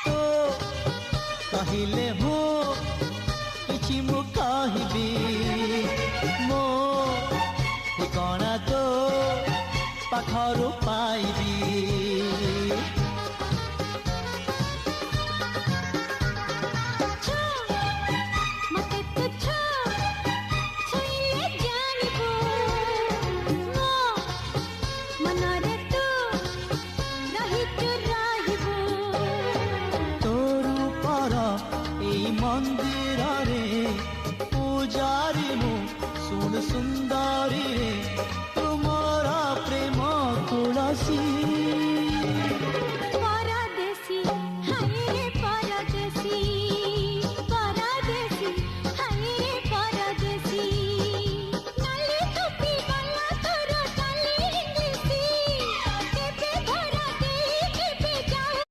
तो कहिले हो किछि मु कहबी मो ठिकाना तो पाखरु पाइबी मंदिर रे पूजारी मु सुन सुन